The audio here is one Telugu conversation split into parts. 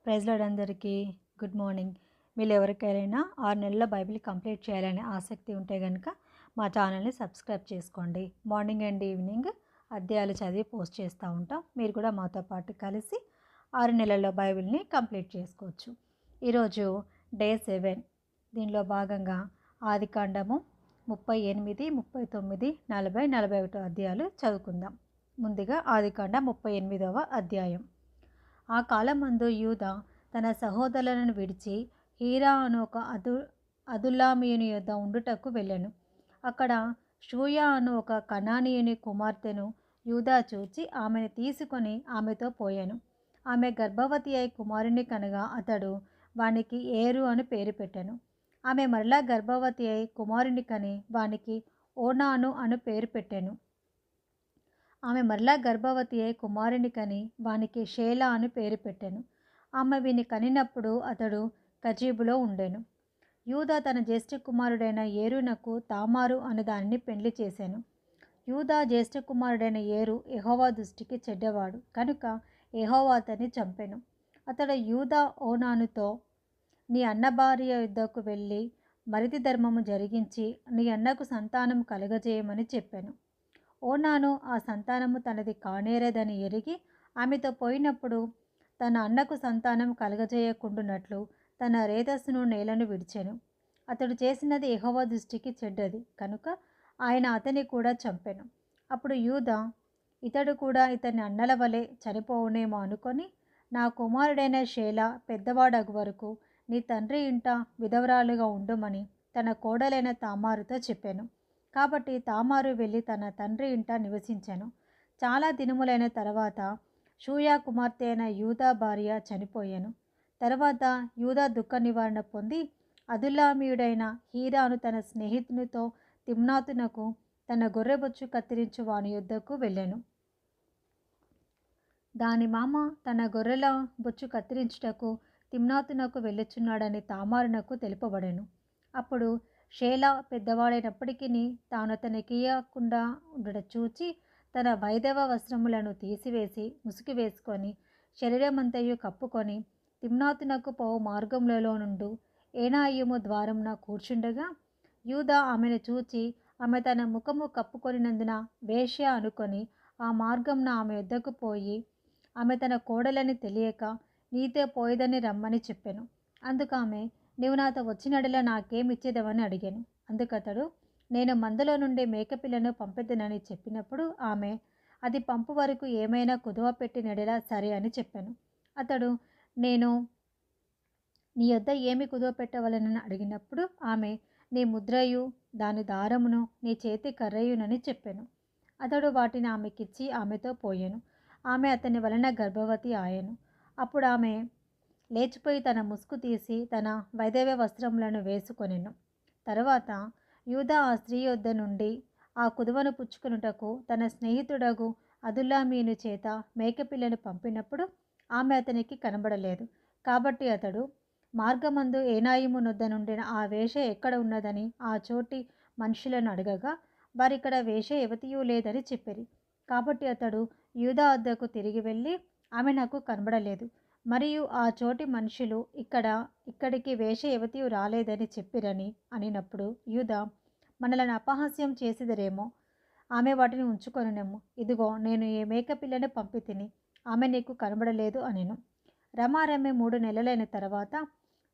ప్రైజ్ లార్డ్ అందరికీ గుడ్ మార్నింగ్. మీరు ఎవరికైనా 6 నెలల బైబిల్ కంప్లీట్ చేయాలనే ఆసక్తి ఉంటే కనుక మా ఛానల్ని సబ్స్క్రైబ్ చేసుకోండి. మార్నింగ్ అండ్ ఈవినింగ్ అధ్యాయాలు చదివి పోస్ట్ చేస్తూ ఉంటాం. మీరు కూడా మాతో పాటు కలిసి 6 నెలల్లో బైబిల్ని కంప్లీట్ చేసుకోవచ్చు. ఈరోజు డే 7. దీనిలో భాగంగా ఆదికాండము 38, 39, 40, 41 అధ్యాయాలు చదువుకుందాం. ముందుగా ఆదికాండ 38వ అధ్యాయం. ఆ కాలమందు యూదా తన సహోదరులను విడిచి హీరా అను ఒక అదుల్లామీయుని యొద్ద ఉండుటకు వెళ్ళెను. అక్కడ షూయా అను ఒక కనానీయుని కుమార్తెను యూదా చూచి ఆమెను తీసుకొని ఆమెతో పోయాను. ఆమె గర్భవతి అయి కుమారుని కనగా అతడు వానికి ఏరు అని పేరు పెట్టెను. ఆమె మరలా గర్భవతి అయి కుమారుని కని వానికి ఓనాను అని పేరు పెట్టెను. ఆమె మరలా గర్భవతి అయి కుమారుని కని వానికి షేలా అని పేరు పెట్టెను. ఆమె వీని కనినప్పుడు అతడు కజీబులో ఉండెను. యూదా తన జ్యేష్ఠ కుమారుడైన ఏరునకు తామారు అనే దానిని పెండ్లి చేశాను. యూదా జ్యేష్ఠ కుమారుడైన ఏరు యెహోవా దృష్టికి చెడ్డవాడు కనుక యెహోవా అతన్ని చంపెను. అతడు యూదా ఓనానుతో, నీ అన్న భార్య యుద్ధకు వెళ్ళి మరిది ధర్మము జరిగించి నీ అన్నకు సంతానం కలగజేయమని చెప్పాను. ఓనాను ఆ సంతానము తనది కానేరదని ఎరిగి ఆమెతో పోయినప్పుడు తన అన్నకు సంతానం కలగజేయకుండునట్లు తన రేతస్సును నేలను విడిచెను. అతడు చేసినది యెహోవా దృష్టికి చెడ్డది కనుక ఆయన అతన్ని కూడా చంపెను. అప్పుడు యూదా ఇతడు కూడా ఇతని అన్నల వలె చనిపోవునేమో అనుకొని, నా కుమారుడైన షేలా పెద్దవాడగు వరకు నీ తండ్రి ఇంట విధవరాలుగా ఉండుమని తన కోడలైన తామారుతో చెప్పాను. కాబట్టి తామారు వెళ్ళి తన తండ్రి ఇంట నివసించెను. చాలా దినములైన తర్వాత షూయా కుమార్తె అయిన యూదా భార్య చనిపోయాను. తర్వాత యూదా దుఃఖ నివారణ పొంది అదుల్లామీయుడైన హీరాను తన స్నేహితునితో తిమ్నాతునకు తన గొర్రెబొచ్చు కత్తిరించు వాని యుద్ధకు వెళ్ళెను. దాని మామ తన గొర్రెల బొచ్చు కత్తిరించుటకు తిమ్నాతునకు వెళ్ళుచున్నాడని తామారునకు తెలుపబడెను. అప్పుడు షేలా పెద్దవాడైనప్పటికీ తాను అతనికియ్యకుండా ఉండట చూచి తన వైధవ వస్త్రములను తీసివేసి ముసుగు వేసుకొని శరీరమంతయు కప్పుకొని తిమ్నాతునకు పోవు మార్గములలో నుండు ఏనాయిము ద్వారమున కూర్చుండగా యూదా ఆమెను చూచి ఆమె తన ముఖము కప్పుకొనినందున వేశ్య అనుకొని ఆ మార్గంన ఆమె యొద్దకు పోయి ఆమె తన కోడలని తెలియక నీతో పోయేదని రమ్మని చెప్పెను. అందుకామె, నీవు నాతో వచ్చినడల నాకేమిచ్చేదవని అడిగాను. అందుకతడు, నేను మందలో నుండి మేకపిల్లను పంపెదనని చెప్పినప్పుడు ఆమె, అది పంపు వరకు ఏమైనా కుదువ పెట్టినడలా సరే అని చెప్పాను. అతడు, నేను నీ యొద్ద ఏమి కుదువ పెట్టవలనని అడిగినప్పుడు ఆమె, నీ ముద్రయు దాని దారమును నీ చేతి కర్రయునని చెప్పాను. అతడు వాటిని ఆమెకిచ్చి ఆమెతో పోయాను. ఆమె అతని వలన గర్భవతి ఆయెను. అప్పుడు ఆమె లేచిపోయి తన ముసుగు తీసి తన వైధవ్య వస్త్రములను వేసుకొనెను. తరువాత యూదా ఆ స్త్రీ యొద్ద నుండి ఆ కుదువను పుచ్చుకొనుటకు తన స్నేహితుడగు అదుల్లామీయుని చేత మేకపిల్లను పంపినప్పుడు ఆమె అతనికి కనబడలేదు. కాబట్టి అతడు మార్గమందు ఏనాయిము నొద్ద నుండిన ఆ వేశ్య ఎక్కడ ఉన్నదని ఆ చోటి మనుషులను అడగగా వారిక్కడ వేశ్య యువతియు లేదని చెప్పిరి. కాబట్టి అతడు యూదా వద్దకు తిరిగి వెళ్ళి, ఆమె నాకు కనబడలేదు, మరియు ఆ చోటి మనుషులు ఇక్కడికి వేశ్య యువతియు రాలేదని చెప్పిరని అనినప్పుడు యూదా, మనలను అపహాస్యం చేసిదరేమో, ఆమె వాటిని ఉంచుకొనునేమో, ఇదిగో నేను ఈ మేకపిల్లను పంపి తిని ఆమె నీకు కనబడలేదు అనెను. రమారమ్మె 3 నెలలైన తర్వాత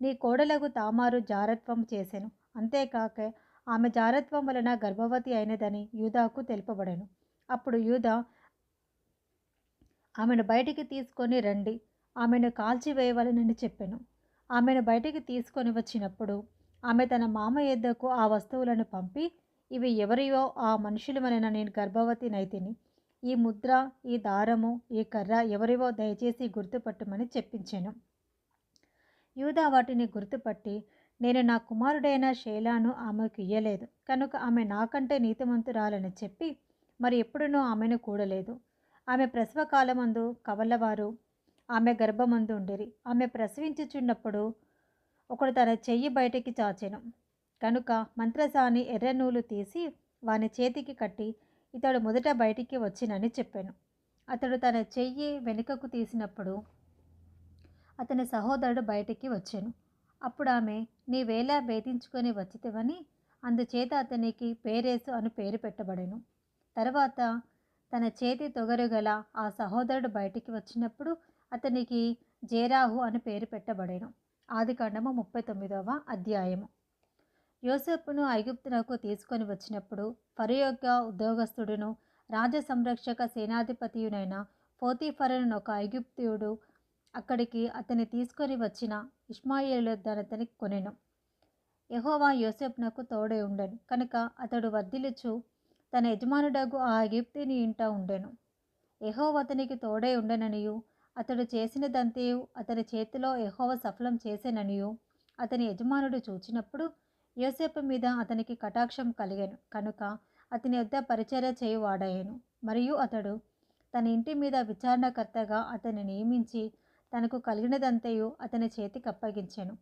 నీ కోడలకు తామారు జారత్వం చేసెను. అంతేకాక ఆమె జారత్వం వలన గర్భవతి అయినదని యూదాకు తెలుపబడెను. అప్పుడు యూదా, ఆమెను బయటికి తీసుకొని రండి, ఆమెను కాల్చివేయవలెనని చెప్పెను. ఆమెను బయటికి తీసుకొని వచ్చినప్పుడు ఆమె తన మామ యొద్దకు ఆ వస్తువులను పంపి, ఇవి ఎవరియో ఆ మనుషుల వలన నేను గర్భవతి నైతిని. ఈ ముద్ర, ఈ దారము, ఈ కర్ర ఎవరివో దయచేసి గుర్తుపట్టమని చెప్పించెను. యూదా వాటిని గుర్తుపట్టి, నేను నా కుమారుడైన షేలాను ఆమెకు ఇయ్యలేదు కనుక ఆమె నాకంటే నీతిమంతురాలని చెప్పి మరి ఎప్పుడునూ ఆమెను కూడలేదు. ఆమె ప్రసవ కాలమందు కవలవారు ఆమె గర్భమందు ఉండిరి. ఆమె ప్రసవించుచున్నప్పుడు ఒకడు తన చెయ్యి బయటికి చాచెను కనుక మంత్రసాని ఎర్ర నూలు తీసి వాని చేతికి కట్టి, ఇతడు మొదట బయటికి వచ్చినని చెప్పాను. అతడు తన చెయ్యి వెనుకకు తీసినప్పుడు అతని సహోదరుడు బయటికి వచ్చెను. అప్పుడు ఆమె, నీవేలా భేదించుకొని వచ్చితివని, అందుచేత అతనికి పేరేసు అని పేరు పెట్టబడెను. తర్వాత తన చేతి తొగరు గల ఆ సహోదరుడు బయటికి వచ్చినప్పుడు అతనికి జేరాహు అని పేరు పెట్టబడెను. ఆదికాండము 39వ అధ్యాయము. యోసేపును ఐగుప్తునకు తీసుకొని వచ్చినప్పుడు ఫరో యొక్క ఉద్యోగస్తుడును రాజ సంరక్షక సేనాధిపతియునైన పోతీఫరను ఒక ఐగుప్తియుడు అక్కడికి అతని తీసుకొని వచ్చిన ఇష్మాయేలుద్దనతని కొనెను. యెహోవా యోసేపునకు తోడై ఉండెను కనుక అతడు వర్ధిల్లుచు తన యజమానుడగు ఆ ఐగుప్తీయుని ఇంట ఉండెను. యెహోవా అతనికి తోడై ఉండెననియు అతడు చేసినదంతయు అతని చేతిలో యెహోవా సఫలం చేసెననియు అతని యజమానుడు చూచినప్పుడు యోసేపు మీద అతనికి కటాక్షం కలిగెను కనుక అతని యొద్ద పరిచర్య చేయువాడాయెను. మరియు అతడు తన ఇంటి మీద విచారణకర్తగా అతన్ని నియమించి తనకు కలిగినదంతయు అతని చేతికి అప్పగించెను.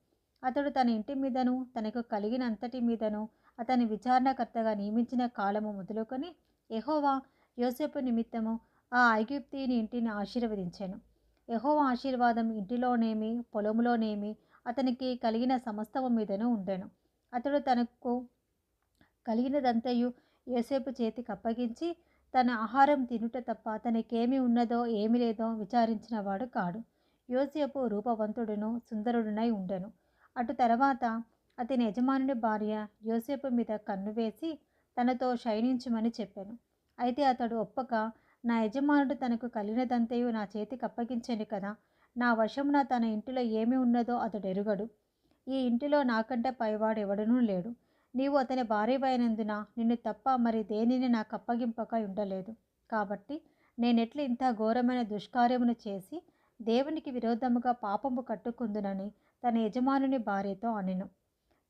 అతడు తన ఇంటి మీదను తనకు కలిగినంతటి మీదను అతని విచారణకర్తగా నియమించిన కాలము మొదలుకొని యెహోవా యోసేపు నిమిత్తము ఆ ఐగుప్తీయుని ఇంటిని ఆశీర్వదించెను. యెహోవా ఆశీర్వాదం ఇంటిలోనేమి పొలములోనేమి అతనికి కలిగిన సమస్తము మీదను ఉండెను. అతడు తనకు కలిగినదంతయు యోసేపు చేతికి అప్పగించి తన ఆహారం తినుట తప్ప తనకేమి ఉన్నదో ఏమి లేదో విచారించిన వాడు కాడు. యోసేపు రూపవంతుడును సుందరుడునై ఉండెను. అటు తర్వాత అతని యజమానుని భార్య యోసేపు మీద కన్ను వేసి తనతో శయనించుమని చెప్పాను. అయితే అతడు ఒప్పక, నా యజమానుడు తనకు కలిగినదంతయు నా చేతికి అప్పగించెను కదా, నా వశమున తన ఇంటిలో ఏమి ఉన్నదో అతడు ఎరుగడు. ఈ ఇంటిలో నాకంటే పైవాడు ఎవడనూ లేడు. నీవు అతని భార్యవైనందున నిన్ను తప్ప మరి దేనిని నాకు అప్పగింపక ఉండలేదు. కాబట్టి నేనెట్లు ఇంత ఘోరమైన దుష్కార్యమును చేసి దేవునికి విరోధముగా పాపము కట్టుకుందునని తన యజమానుని భార్యతో అనెను.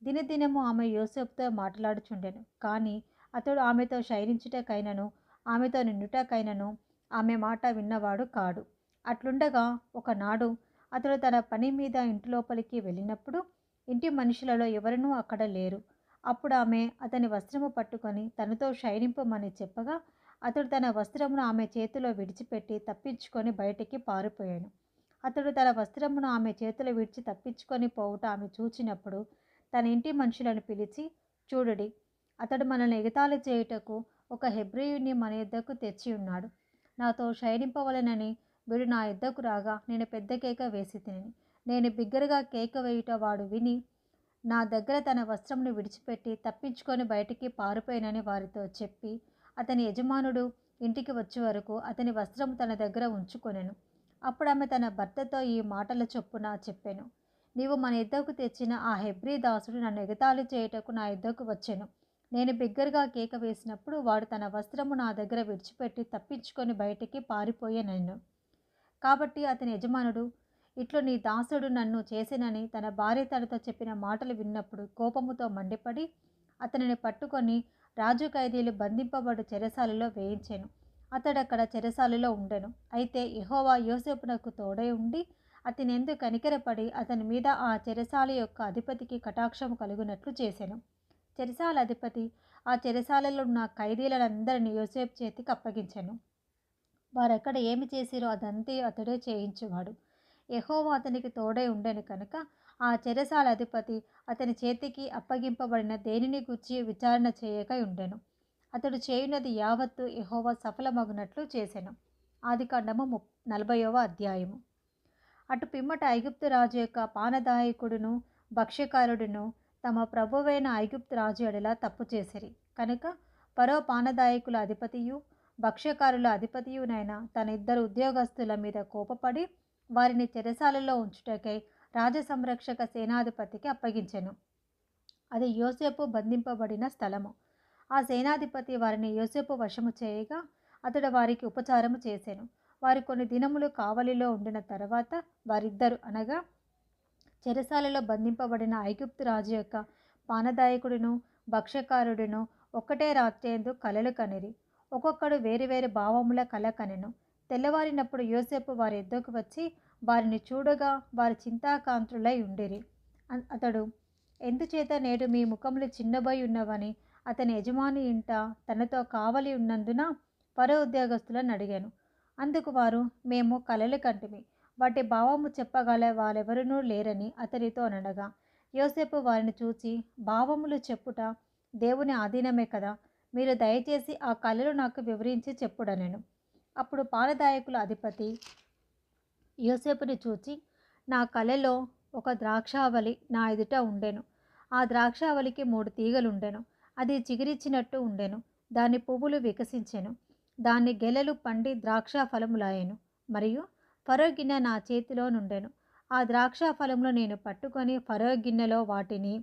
దినదినము ఆమె యోసేపుతో మాట్లాడుచుండెను. కానీ అతడు ఆమెతో శయనించుటకైనను ఆమెతో నిండుటకైనను ఆమె మాట విన్నవాడు కాడు. అట్లుండగా ఒకనాడు అతడు తన పని మీద ఇంటి లోపలికి వెళ్ళినప్పుడు ఇంటి మనుషులలో ఎవరనూ అక్కడ లేరు. అప్పుడు ఆమె అతని వస్త్రము పట్టుకొని తనతో శయనింపమని చెప్పగా అతడు తన వస్త్రమును ఆమె చేతిలో విడిచిపెట్టి తప్పించుకొని బయటికి పారిపోయాను. అతడు తన వస్త్రమును ఆమె చేతిలో విడిచి తప్పించుకొని పోవుట ఆమె చూచినప్పుడు తన ఇంటి మనుషులను పిలిచి, చూడుడి, అతడు మనల్ని ఎగతాళి చేయుటకు ఒక హెబ్రీయుని మన యొద్దకు తెచ్చి ఉన్నాడు. నాతో శయనింపవలెనని వీడు నా యొద్దకు రాగా నేను పెద్ద కేక వేసి తిని, నేను బిగ్గరగా కేక వేయుట వాడు విని నా దగ్గర తన వస్త్రమును విడిచిపెట్టి తప్పించుకొని బయటికి పారిపోయినని వారితో చెప్పి అతని యజమానుడు ఇంటికి వచ్చే వరకు అతని వస్త్రము తన దగ్గర ఉంచుకొనెను. అప్పుడు ఆమె తన భర్తతో ఈ మాటల చొప్పున చెప్పెను, నీవు మన యొద్దకు తెచ్చిన ఆ హెబ్రీ దాసుడు నన్ను ఎగతాళి చేయుటకు నా యొద్దకు వచ్చెను. నేను బిగ్గరగా కేక వేసినప్పుడు వాడు తన వస్త్రము నా దగ్గర విడిచిపెట్టి తప్పించుకొని బయటికి పారిపోయానెను. కాబట్టి అతని యజమానుడు, ఇట్లు నీ దాసుడు నన్ను చేసినని తన భార్య తనతో చెప్పిన మాటలు విన్నప్పుడు కోపముతో మండిపడి అతనిని పట్టుకొని రాజు ఖైదీలు బంధింపబడు చెరసాలలో వేయించెను. అతడక్కడ చెరసాలలో ఉండెను. అయితే యెహోవా యోసేపునకు తోడై ఉండి అతని యందు కనికరపడి అతని మీద ఆ చెరసాల యొక్క అధిపతికి కటాక్షము కలుగునట్లు చేసెను. చెరసాల అధిపతి ఆ చెరసాలలో ఉన్న ఖైదీలందరినీ యోసేపు చేతికి అప్పగించెను. వారక్కడ ఏమి చేసిరో అదంతా అతడే చేయించువాడు. యెహోవా అతనికి తోడై ఉండెను కనుక ఆ చెరసాల అధిపతి అతని చేతికి అప్పగింపబడిన దేనిని గూర్చి విచారణ చేయక ఉండెను. అతడు చేయునది యావత్తు యెహోవా సఫలమగునట్లు చేసెను. ఆదికాండము 40వ అధ్యాయము. అటు పిమ్మట ఐగుప్తు రాజు యొక్క పానదాయకుడును భక్ష్యకారుడును తమ ప్రభువైన ఐగుప్తు రాజు ఎడల తప్పు చేసిరి కనుక ఫరో పానదాయకుల అధిపతియు భక్ష్యకారుల అధిపతియునైన తన ఇద్దరు ఉద్యోగస్తుల మీద కోపపడి వారిని చెరసాలలో ఉంచుటకై రాజ సంరక్షక సేనాధిపతికి అప్పగించెను. అది యోసేపు బంధింపబడిన స్థలము. ఆ సేనాధిపతి వారిని యోసేపు వశము చేయగా అతడు వారికి ఉపచారము చేసెను. వారు కొన్ని దినములు కావలిలో ఉండిన తర్వాత వారిద్దరు అనగా చెరసాలలో బంధింపబడిన ఐగుప్తు రాజు యొక్క పానదాయకుడును భక్ష్యకారుడును ఒక్కటే రాత్రియందు కలలు కనిరి. ఒక్కొక్కడు వేరువేరు భావముల కల కనెను. తెల్లవారినప్పుడు యోసేపు వారి యొద్దకు వచ్చి వారిని చూడగా వారు చింతాకాంతులై ఉండిరి. అతడు, ఎందుచేత నేడు మీ ముఖములు చిన్నబోయి ఉన్నవని అతని యజమాని ఇంట తనతో కావలి ఉన్నందున ఫరో ఉద్యోగస్తులను అడిగాను. అందుకు వారు, మేము కలలు కంటిమి, వాటి భావము చెప్పగల వారెవరునూ లేరని అతనితో అనగా, యోసేపు వారిని చూచి, భావములు చెప్పుట దేవుని ఆధీనమే కదా, మీరు దయచేసి ఆ కళలు నాకు వివరించి చెప్పుడనెను. అప్పుడు పానదాయకుల అధిపతి యోసేపుని చూచి, నా కలలో ఒక ద్రాక్షావళి నా ఎదుట ఉండెను. ఆ ద్రాక్షావళికి 3 తీగలుండెను. అది చిగురిచ్చినట్టు ఉండెను. దాని పువ్వులు వికసించెను. దాని గెలలు పండి ద్రాక్ష ఫలములాయెను. మరియు ఫరో గిన్నె నా చేతిలో నుండెను. ఆ ద్రాక్ష ఫలములు నేను పట్టుకొని ఫరో గిన్నెలో వాటిని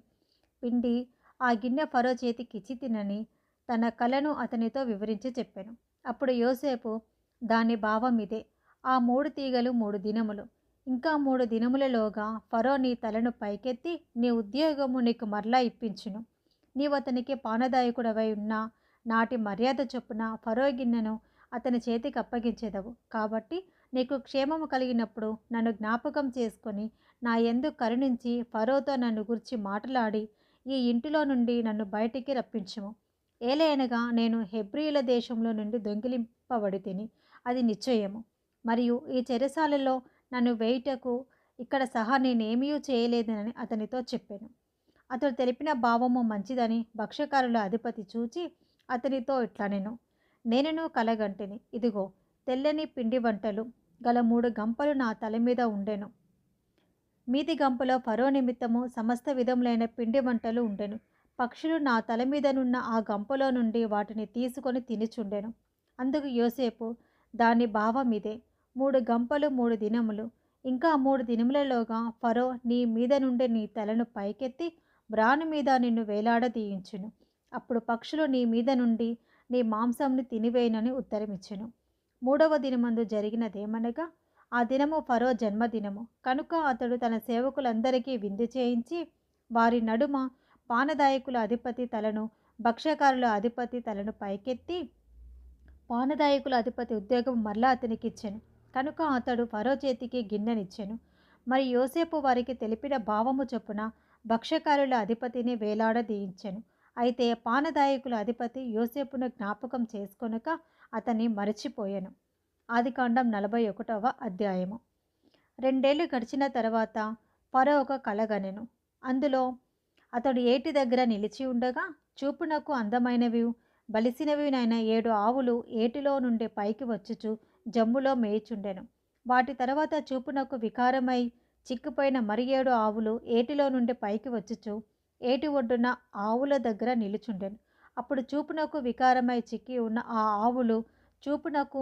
పిండి ఆ గిన్నె ఫరో చేతికిచ్చి తినని తన కలను అతనితో వివరించి చెప్పాను. అప్పుడు యోసేపు, దాని భావం ఇదే, ఆ 3 తీగలు 3 దినములు, ఇంకా 3 దినములలోగా ఫరో నీ తలను పైకెత్తి నీ ఉద్యోగము నీకు మరలా ఇప్పించును. నీవు అతనికి పానదాయకుడవై ఉన్న నాటి మర్యాద చొప్పున ఫరో గిన్నెను అతని చేతికి అప్పగించేదవు. కాబట్టి నీకు క్షేమము కలిగినప్పుడు నన్ను జ్ఞాపకం చేసుకొని నా యందు కరుణించి ఫరోతో నన్ను గురించి మాట్లాడి ఈ ఇంటిలో నుండి నన్ను బయటికి రప్పించుము. ఏలయనగా నేను హెబ్రీయుల దేశంలో నుండి దొంగిలింపబడి తిని, అది నిశ్చయము. మరియు ఈ చెరసాలలో నన్ను వేయుటకు ఇక్కడ సహా నేనేమీ చేయలేదనని అతనితో చెప్పాను. అతడు తెలిపిన భావము మంచిదని భక్ష్యకారుల అధిపతి చూచి అతనితో ఇట్లనెను, నేనును కలగంటిని. ఇదిగో, తెల్లని పిండి వంటలు గల 3 గంపలు నా తల మీద ఉండెను. మీది గంపలో ఫరో నిమిత్తము సమస్త విధములైన పిండి వంటలు ఉండెను. పక్షులు నా తల మీదనున్న ఆ గంపలో నుండి వాటిని తీసుకొని తినిచుండెను. అందుకు యోసేపు, దాని భావం ఇదే, 3 గంపలు 3 దినములు, ఇంకా 3 దినములలోగా ఫరో నీ మీద నుండి నీ తలను పైకెత్తి బ్రాను మీద నిన్ను వేలాడదీయించును. అప్పుడు పక్షులు నీ మీద నుండి నీ మాంసంని తినివేయనని ఉత్తరమిచ్చెను. 3వ దినమందు జరిగినదేమనగా, ఆ దినము ఫరో జన్మదినము కనుక అతడు తన సేవకులందరికీ విందు చేయించి వారి నడుమ పానదాయకుల అధిపతి తలను భక్ష్యకారుల అధిపతి తలను పైకెత్తి పానదాయకుల అధిపతి ఉద్యోగం మరలా అతనికి ఇచ్చెను. కనుక అతడు ఫరో చేతికి గిన్నెనిచ్చెను. మరి యోసేపు వారికి తెలిపిన భావము చొప్పున భక్ష్యకారుల అధిపతిని వేలాడదీయించెను. అయితే పానదాయకుల అధిపతి యోసేపును జ్ఞాపకం చేసుకొనక అతన్ని మరచిపోయాను. ఆదికాండం 41వ అధ్యాయము. 2 ఏళ్ళు గడిచిన తర్వాత ఫరో ఒక కలగనెను. అందులో అతడు ఏటి దగ్గర నిలిచి ఉండగా చూపునకు అందమైనవి బలిసినవినైన 7 ఆవులు ఏటిలో నుండి పైకి వచ్చుచు జమ్ములో మేయుచుండెను. వాటి తర్వాత చూపునకు వికారమై చిక్కిపోయిన మరి 7 ఆవులు ఏటిలో నుండి పైకి వచ్చుచు ఏటి ఒడ్డున ఆవుల దగ్గర నిలుచుండెను. అప్పుడు చూపునకు వికారమై చిక్కి ఉన్న ఆ ఆవులు చూపునకు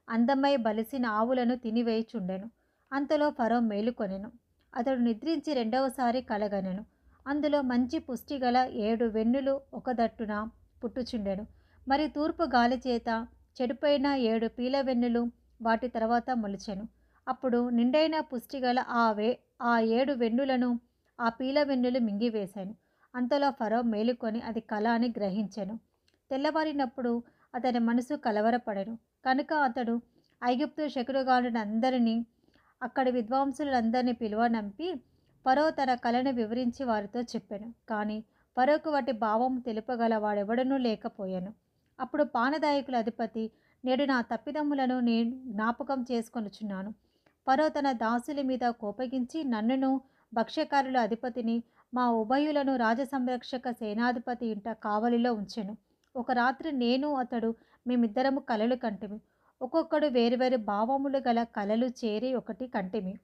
అందమై బలిసిన ఆవులను తినివేయుచుండెను. అంతలో ఫరో మేలుకొనెను. అతడు నిద్రించి 2వసారి కలగనెను. అందులో మంచి పుష్టిగల 7 వెన్నులు ఒక దట్టున పుట్టుచుండెను. మరి తూర్పు గాలి చేత చెడిపోయిన 7 పీలవెన్నులు వాటి తర్వాత మొలిచెను. అప్పుడు నిండైన పుష్టిగల ఆ 7 వెన్నులను ఆ పీలవెన్నులు మింగివేశాను. అంతలో ఫరో మేలుకొని అది కల అని గ్రహించెను. తెల్లవారినప్పుడు అతని మనసు కలవరపడెను. కనుక అతడు ఐగుప్తు శకునగాళ్ళందరినీ అక్కడి విద్వాంసులందరినీ పిలువనంపి ఫరో తన కలను వివరించి వారితో చెప్పాను. కానీ ఫరోకు వాటి భావం తెలుపగల వాడెవడనూ లేకపోయాను. అప్పుడు పానదాయకుల అధిపతి, నేడు నా తప్పిదములను నేను జ్ఞాపకం చేసుకొనుచున్నాను. ఫరో తన దాసుల మీద కోపగించి నన్నును భక్ష్యకారుల అధిపతిని మా ఉభయులను రాజసంరక్షక సేనాధిపతి ఇంట కావలిలో ఉంచెను. ఒక రాత్రి నేను అతడు మేమిద్దరము కలలు కంటిమి. ఒక్కొక్కడు వేరువేరు భావములు గల కలలు చేరి ఒకటి కంటిమి.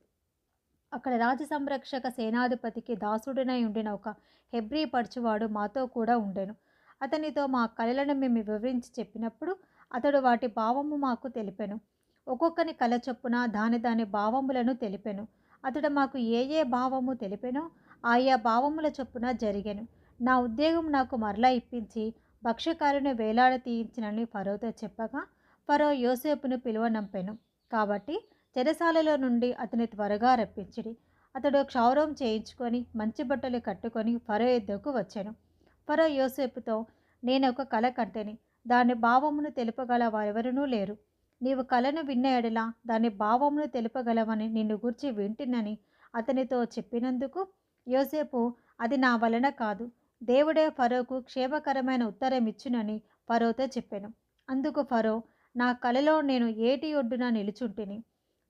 అక్కడ రాజసంరక్షక సేనాధిపతికి దాసుడనై ఉండిన ఒక హెబ్రీ పడుచువాడు మాతో కూడా ఉండెను. అతనితో మా కలలను మేము వివరించి చెప్పినప్పుడు అతడు వాటి భావము మాకు తెలిపెను. ఒక్కొక్కని కల చొప్పున దాని భావములను తెలిపెను. అతడు మాకు ఏ భావము తెలిపెనో ఆయా భావముల చొప్పున జరిగెను. నా ఉద్యోగం నాకు మరలా ఇప్పించి భక్ష్యకారుని వేలాడ తీయించినని ఫరోతో చెప్పగా ఫరో యోసేపును పిలువనంపెను. కాబట్టి చెరసాలలో నుండి అతని త్వరగా రప్పించిడి. అతడు క్షౌరం చేయించుకొని మంచి బట్టలు కట్టుకొని ఫరో యొద్దకు వచ్చెను. ఫరో యోసేపుతో, నేను ఒక కల కంటిని, దాని భావమును తెలుపగల వారెవరూ లేరు. నీవు కలను విన్న ఎడల దాని భావమును తెలుపగలవని నిన్ను గూర్చి వింటినని అతనితో చెప్పినందుకు యోసేపు, అది నా వలన కాదు, దేవుడే ఫరోకు క్షేమకరమైన ఉత్తరం ఇచ్చునని ఫరోతో చెప్పాను. అందుకు ఫరో, నా కలలో నేను ఏటి ఒడ్డున నిలుచుంటిని.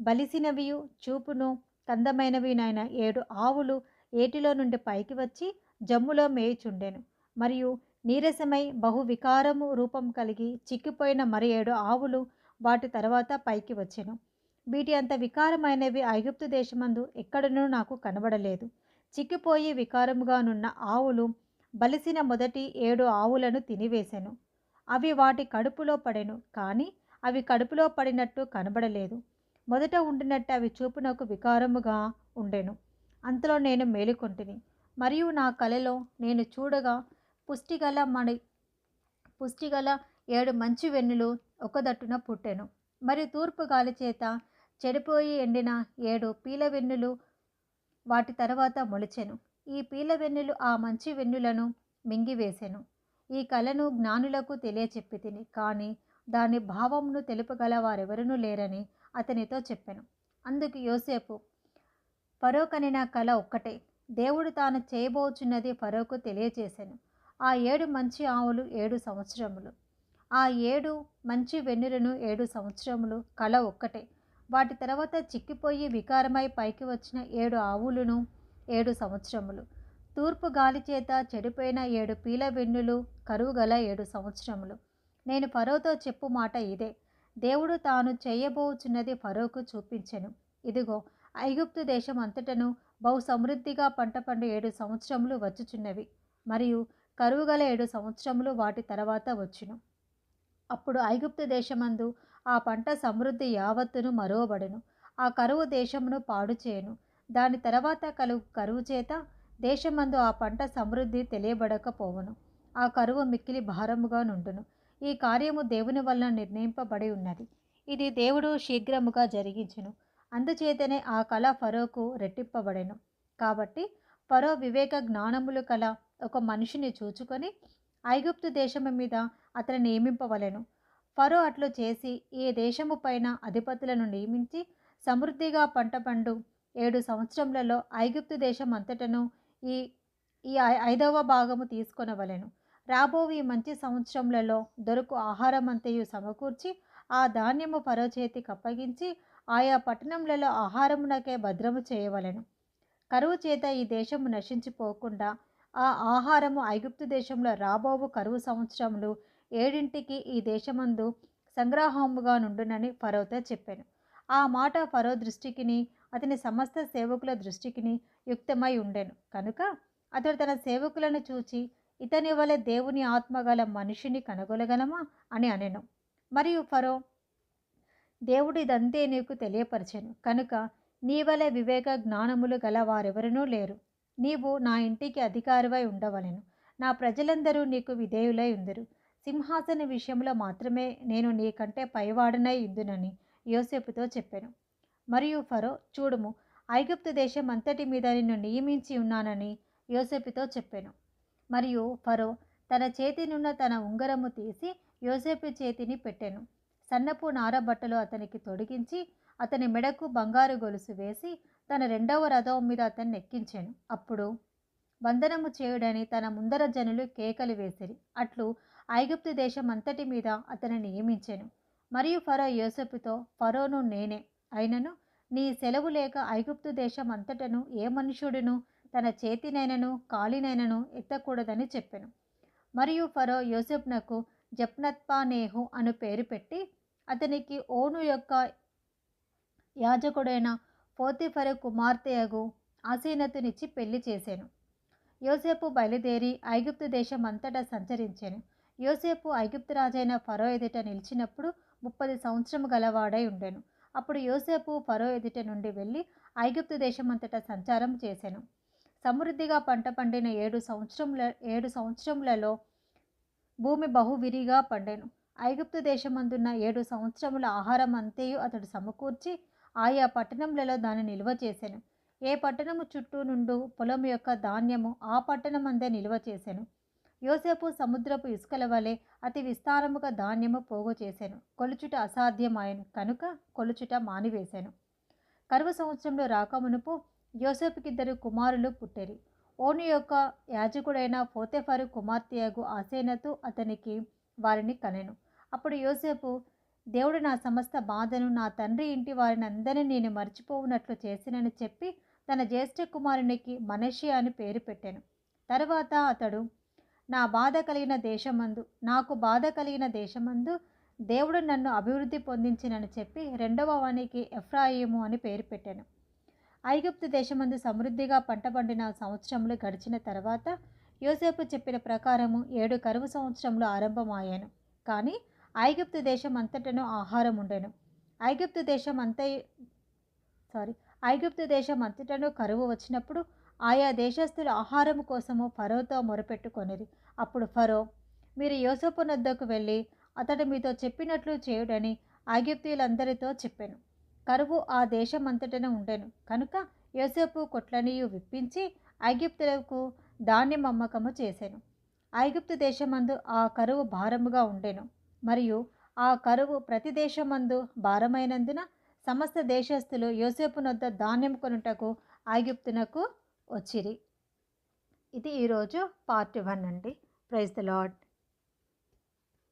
బలిసినవియు చూపును కందమైనవినైన 7 ఆవులు ఏటిలో నుండి పైకి వచ్చి జమ్ములో మేయుచుండెను. మరియు నీరసమై బహు వికారము రూపం కలిగి చిక్కిపోయిన మరి 7 ఆవులు వాటి తర్వాత పైకి వచ్చెను. వీటి అంత వికారమైనవి ఐగుప్తు దేశమందు ఎక్కడనూ నాకు కనబడలేదు. చిక్కిపోయి వికారముగానున్న ఆవులు బలిసిన మొదటి 7 ఆవులను తినివేశెను. అవి వాటి కడుపులో పడెను, కానీ అవి కడుపులో పడినట్టు కనబడలేదు. మొదట ఉండినట్టు అవి చూపునకు వికారముగా ఉండెను. అంతలో నేను మేలుకొంటిని, మరియు నా కలలో నేను చూడగా పుష్టిగల 7 మంచి వెన్నులు ఒకదట్టున పుట్టెను. మరియు తూర్పు గాలి చేత చెడిపోయి ఎండిన 7 పీలవెన్నులు వాటి తర్వాత మొలిచెను. ఈ పీలవెన్నులు ఆ మంచి వెన్నులను మింగివేసెను. ఈ కలను జ్ఞానులకు తెలియచెప్పి తిని, కానీ దాని భావమును తెలుపగల వారెవరూ లేరని అతనితో చెప్పెను. అందుకు యోసేపు, ఫరో కనిన కల ఒక్కటే, దేవుడు తాను చేయబోచున్నది ఫరోకు తెలియచేసెను. ఆ 7 మంచి ఆవులు 7 సంవత్సరములు, ఆ 7 మంచి వెన్నులను 7 సంవత్సరములు, కల ఒక్కటే. వాటి తర్వాత చిక్కిపోయి వికారమై పైకి వచ్చిన 7 ఆవులను 7 సంవత్సరములు. తూర్పు గాలి చేత చెడిపోయిన 7 పీల వెన్నులు, కరువు గల 7 సంవత్సరములు. నేను ఫరోతో చెప్పు మాట ఇదే, దేవుడు తాను చేయబోచున్నది ఫరోకు చూపించెను. ఇదిగో, ఐగుప్తు దేశం అంతటను బహు సమృద్ధిగా పంట పండు 7 సంవత్సరములు వచ్చుచున్నవి, మరియు కరువుగల 7 సంవత్సరములు వాటి తర్వాత వచ్చును. అప్పుడు ఐగుప్తు దేశమందు ఆ పంట సమృద్ధి యావత్తును మరువబడెను. ఆ కరువు దేశమును పాడు చేయను. దాని తర్వాత కలుగు కరువు చేత దేశమందు ఆ పంట సమృద్ధి తెలియబడకపోవును. ఆ కరువు మిక్కిలి భారముగా నుండును. ఈ కార్యము దేవుని వలన నిర్ణయింపబడి ఉన్నది. ఇది దేవుడు శీఘ్రముగా జరిగించును. అందుచేతనే ఆ కళ ఫరోకు రెట్టింపబడెను. కాబట్టి ఫరో వివేక జ్ఞానములు కల ఒక మనిషిని చూచుకొని ఐగుప్తు దేశము మీద అతని నియమింపవలెను. ఫరో అట్లు చేసి ఈ దేశము పైన అధిపతులను నియమించి సమృద్ధిగా పంట పండు 7 సంవత్సరములలో ఐగుప్తు దేశం అంతటను ఈ ఈ 5వ భాగము తీసుకొనవలెను. రాబోవు ఈ మంచి సంవత్సరములలో దొరకు ఆహారమంతయు సమకూర్చి ఆ ధాన్యము ఫరో చేతికి అప్పగించి ఆయా పట్టణములలో ఆహారమునకే భద్రము చేయవలెను. కరువు చేత ఈ దేశము నశించిపోకుండా ఆ ఆహారము ఐగుప్తు దేశంలో రాబోవు కరువు సంవత్సరములు 7ంటికి ఈ దేశమందు సంగ్రహముగా నుండునని ఫరోతో చెప్పాను. ఆ మాట ఫరో దృష్టికిని అతని సమస్త సేవకుల దృష్టికిని యుక్తమై ఉండెను. కనుక అతడు తన సేవకులను చూచి, ఇతని వలె దేవుని ఆత్మగల మనిషిని కనుగొనగలమా అని అనెను. మరియు ఫరో, దేవుడు ఇదంతే నీకు తెలియపరచెను కనుక నీ వలె వివేక జ్ఞానములు గల వారెవరనూ లేరు. నీవు నా ఇంటికి అధికారివై ఉండవలెను. నా ప్రజలందరూ నీకు విధేయులై ఉందురు. సింహాసన విషయంలో మాత్రమే నేను నీకంటే పైవాడనై ఇందునని యోసేపుతో చెప్పాను. మరియు ఫరో, చూడుము, ఐగుప్తు దేశం అంతటి మీద నిన్ను నియమించి ఉన్నానని యోసేపుతో చెప్పాను. మరియు ఫరో తన చేతినున్న తన ఉంగరము తీసి యోసేపు చేతిని పెట్టెను. సన్నపు నారబట్టలు అతనికి తొడిగించి అతని మెడకు బంగారు గొలుసు వేసి తన 2వ రథం మీద అతన్ని ఎక్కించాను. అప్పుడు వందనము చేయుడని తన ముందర జనులు కేకలు వేసిరి. అట్లు ఐగుప్తు దేశం అంతటి మీద అతని నియమించెను. మరియు ఫరో యోసేపుతో, ఫరోను నేనే, అయినను నీ సెలవు లేక ఐగుప్తు దేశం అంతటను ఏ మనుష్యుడును తన చేతినైనను కాలినైనను ఎత్తకూడదని చెప్పెను. మరియు ఫరో యోసేపునకు జప్నత్పానేహు అను పేరు పెట్టి అతనికి ఓను యొక్క యాజకుడైన పోతిఫరు కుమార్తెయగు ఆసీనతునిచ్చి పెళ్లి చేశాను. యోసేపు బయలుదేరి ఐగుప్తు దేశం అంతటా సంచరించాను. యోసేపు ఐగుప్తు రాజైన ఫరో ఎదుట నిలిచినప్పుడు 30 సంవత్సరము గలవాడై ఉండెను. అప్పుడు యోసేపు ఫరో ఎదుట నుండి వెళ్ళి ఐగుప్తు దేశమంతటా సంచారం చేశాను. సమృద్ధిగా పంట పండిన 7 సంవత్సరములలో భూమి బహువిరిగా పండెను. ఐగుప్తు దేశమందున్న 7 సంవత్సరముల ఆహారం అంతయు అతడు సమకూర్చి ఆయా పట్టణములలో దాన్ని నిల్వ చేశాను. ఏ పట్టణము చుట్టూ నుండు పొలం యొక్క ధాన్యము ఆ పట్టణమందే నిల్వ చేశాను. యోసేపు సముద్రపు ఇసుకల వలె అతి విస్తారముగా ధాన్యము పోగు చేశాను. కొలుచుట అసాధ్యమాయను కనుక కొలుచుట మానివేశాను. కరువు సంవత్సరంలో రాకమునుపు యోసేపుకిద్దరు కుమారులు పుట్టిరి. ఓను యొక్క యాజకుడైన పోతెఫరు కుమార్తెయగు ఆసేనతు అతనికి వారిని కనెను. అప్పుడు యోసేపు దేవుడు నా సమస్త బాధను నా తండ్రి ఇంటి వారిని అందరినీ నేను మర్చిపోవునట్లు చేసినని చెప్పి తన జ్యేష్ఠ కుమారునికి మనష్షే అని పేరు పెట్టాను. తరువాత అతడు నాకు బాధ కలిగిన దేశమందు దేవుడు నన్ను అభివృద్ధి పొందించినని చెప్పి రెండవ వానికి ఎఫ్రాయిము అని పేరు పెట్టాను. ఐగుప్తు దేశమందు సమృద్ధిగా పంట పండిన సంవత్సరములు గడిచిన తర్వాత యోసేపు చెప్పిన ప్రకారము 7 కరువు సంవత్సరములు ఆరంభమయ్యాను. కానీ ఐగుప్తు దేశం అంతటను ఆహారం ఉండెను. ఐగుప్తు దేశం అంతటను కరువు వచ్చినప్పుడు ఆయా దేశస్థుల ఆహారం కోసము ఫరోతో మొరపెట్టుకొనిరి. అప్పుడు ఫరో, మీరు యోసేపు నొద్దకు వెళ్ళి అతడు మీతో చెప్పినట్లు చేయుడని ఐగుప్తీయులందరితో చెప్పాను. కరువు ఆ దేశం అంతటను ఉండెను కనుక యోసేపు కొట్లనియు విప్పించి ఐగుప్తులకు ధాన్యం అమ్మకము చేసెను. ఐగుప్తు దేశమందు ఆ కరువు భారముగా ఉండెను. మరియు ఆ కరువు ప్రతి దేశమందు భారమైనందున సమస్త దేశస్థులు యోసేపు నొద్ద ధాన్యం కొనుటకు ఐగుప్తునకు వచ్చిరి. ఇది ఈరోజు పార్ట్ 1 అండి. Praise the lord.